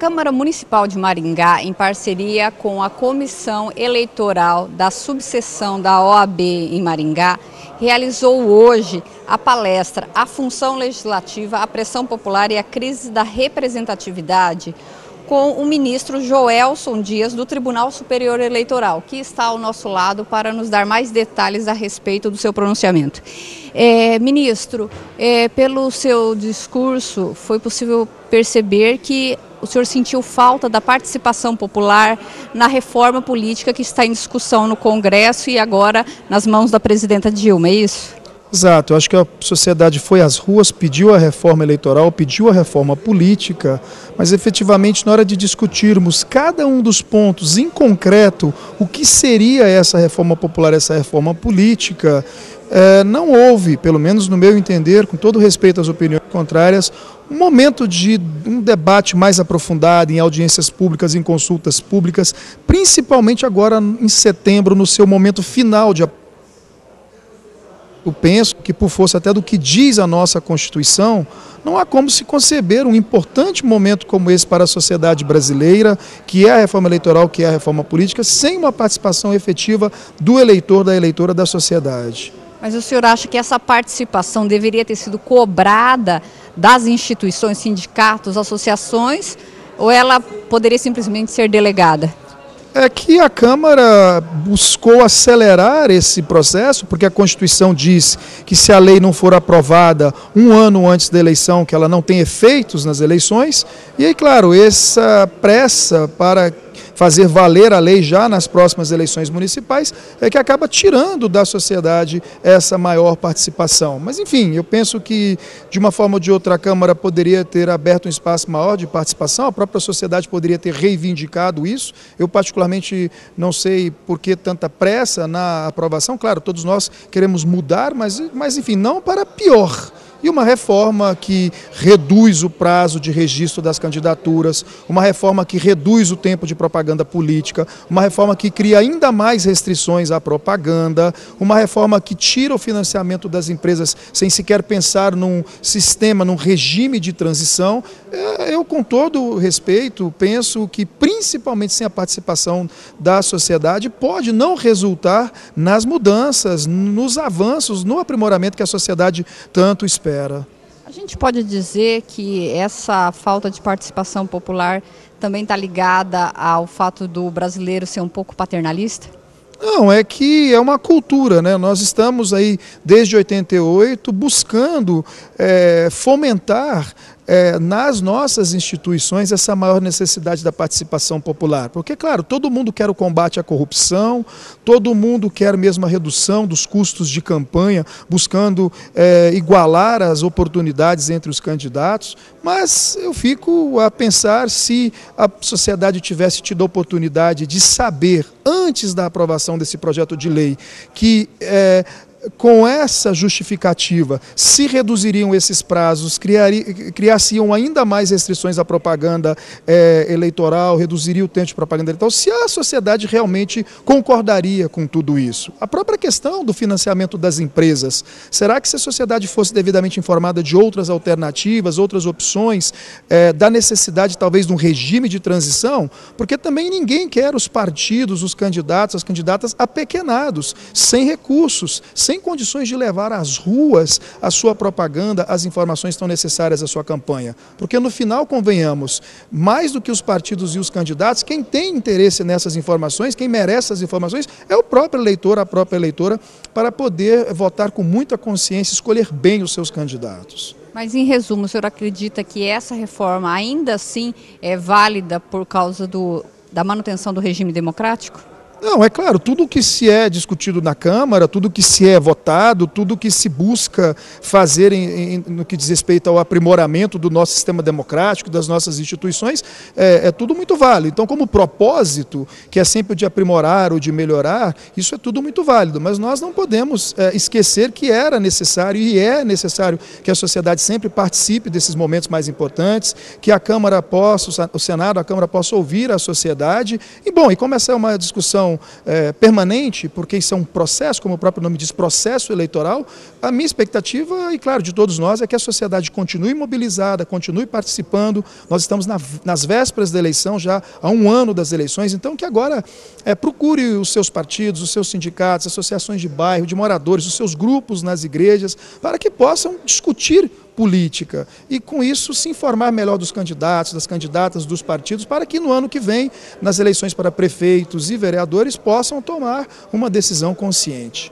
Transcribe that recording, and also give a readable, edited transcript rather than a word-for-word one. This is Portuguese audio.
Câmara Municipal de Maringá, em parceria com a Comissão Eleitoral da Subseção da OAB em Maringá, realizou hoje a palestra A Função Legislativa, a Pressão Popular e a Crise da Representatividade, com o ministro Joelson Dias, do Tribunal Superior Eleitoral, que está ao nosso lado para nos dar mais detalhes a respeito do seu pronunciamento. Ministro, pelo seu discurso, foi possível perceber que o senhor sentiu falta da participação popular na reforma política que está em discussão no Congresso e agora nas mãos da presidenta Dilma, é isso? Exato, eu acho que a sociedade foi às ruas, pediu a reforma eleitoral, pediu a reforma política, mas efetivamente na hora de discutirmos cada um dos pontos em concreto, o que seria essa reforma popular, essa reforma política, não houve, pelo menos no meu entender, com todo respeito às opiniões contrárias, um momento de um debate mais aprofundado em audiências públicas, em consultas públicas, principalmente agora em setembro, no seu momento final de aprovação. Eu penso que, por força até do que diz a nossa Constituição, não há como se conceber um importante momento como esse para a sociedade brasileira, que é a reforma eleitoral, que é a reforma política, sem uma participação efetiva do eleitor, da eleitora, da sociedade. Mas o senhor acha que essa participação deveria ter sido cobrada das instituições, sindicatos, associações, ou ela poderia simplesmente ser delegada? É que a Câmara buscou acelerar esse processo, porque a Constituição diz que se a lei não for aprovada um ano antes da eleição, que ela não tem efeitos nas eleições, e aí, claro, essa pressa para fazer valer a lei já nas próximas eleições municipais é que acaba tirando da sociedade essa maior participação. Mas, enfim, eu penso que, de uma forma ou de outra, a Câmara poderia ter aberto um espaço maior de participação, a própria sociedade poderia ter reivindicado isso. Eu, particularmente, não sei por que tanta pressa na aprovação. Claro, todos nós queremos mudar, mas enfim, não para pior. E uma reforma que reduz o prazo de registro das candidaturas, uma reforma que reduz o tempo de propaganda política, uma reforma que cria ainda mais restrições à propaganda, uma reforma que tira o financiamento das empresas sem sequer pensar num sistema, num regime de transição. Eu, com todo respeito, penso que, principalmente sem a participação da sociedade, pode não resultar nas mudanças, nos avanços, no aprimoramento que a sociedade tanto espera. A gente pode dizer que essa falta de participação popular também está ligada ao fato do brasileiro ser um pouco paternalista? Não, é que é uma cultura, né? Nós estamos aí desde 88 buscando fomentar nas nossas instituições essa maior necessidade da participação popular. Porque, claro, todo mundo quer o combate à corrupção, todo mundo quer mesmo a redução dos custos de campanha, buscando igualar as oportunidades entre os candidatos, mas eu fico a pensar se a sociedade tivesse tido a oportunidade de saber, antes da aprovação desse projeto de lei, que com essa justificativa, se reduziriam esses prazos, criar-se-iam ainda mais restrições à propaganda eleitoral, reduziria o tempo de propaganda eleitoral, se a sociedade realmente concordaria com tudo isso. A própria questão do financiamento das empresas, será que se a sociedade fosse devidamente informada de outras alternativas, outras opções, da necessidade talvez de um regime de transição, porque também ninguém quer os partidos, os candidatos, as candidatas apequenados, sem recursos, sem condições de levar às ruas a sua propaganda, as informações tão necessárias à sua campanha. Porque no final, convenhamos, mais do que os partidos e os candidatos, quem tem interesse nessas informações, quem merece essas informações, é o próprio eleitor, a própria eleitora, para poder votar com muita consciência, escolher bem os seus candidatos. Mas, em resumo, o senhor acredita que essa reforma ainda assim é válida por causa da manutenção do regime democrático? Não, é claro, tudo que se é discutido na Câmara, tudo que se é votado, tudo que se busca fazer no que diz respeito ao aprimoramento do nosso sistema democrático, das nossas instituições, é tudo muito válido. Então, como propósito, que é sempre o de aprimorar ou de melhorar, isso é tudo muito válido. Mas nós não podemos esquecer que era necessário e é necessário que a sociedade sempre participe desses momentos mais importantes, que a Câmara possa, o Senado, a Câmara possa ouvir a sociedade. E, bom, e como essa é uma discussão decisão permanente, porque isso é um processo, como o próprio nome diz, processo eleitoral, a minha expectativa, e claro, de todos nós, é que a sociedade continue mobilizada, continue participando. Nós estamos nas vésperas da eleição, já há um ano das eleições, então que agora procure os seus partidos, os seus sindicatos, associações de bairro, de moradores, os seus grupos nas igrejas, para que possam discutir política e com isso se informar melhor dos candidatos, das candidatas, dos partidos, para que no ano que vem, nas eleições para prefeitos e vereadores, possam tomar uma decisão consciente.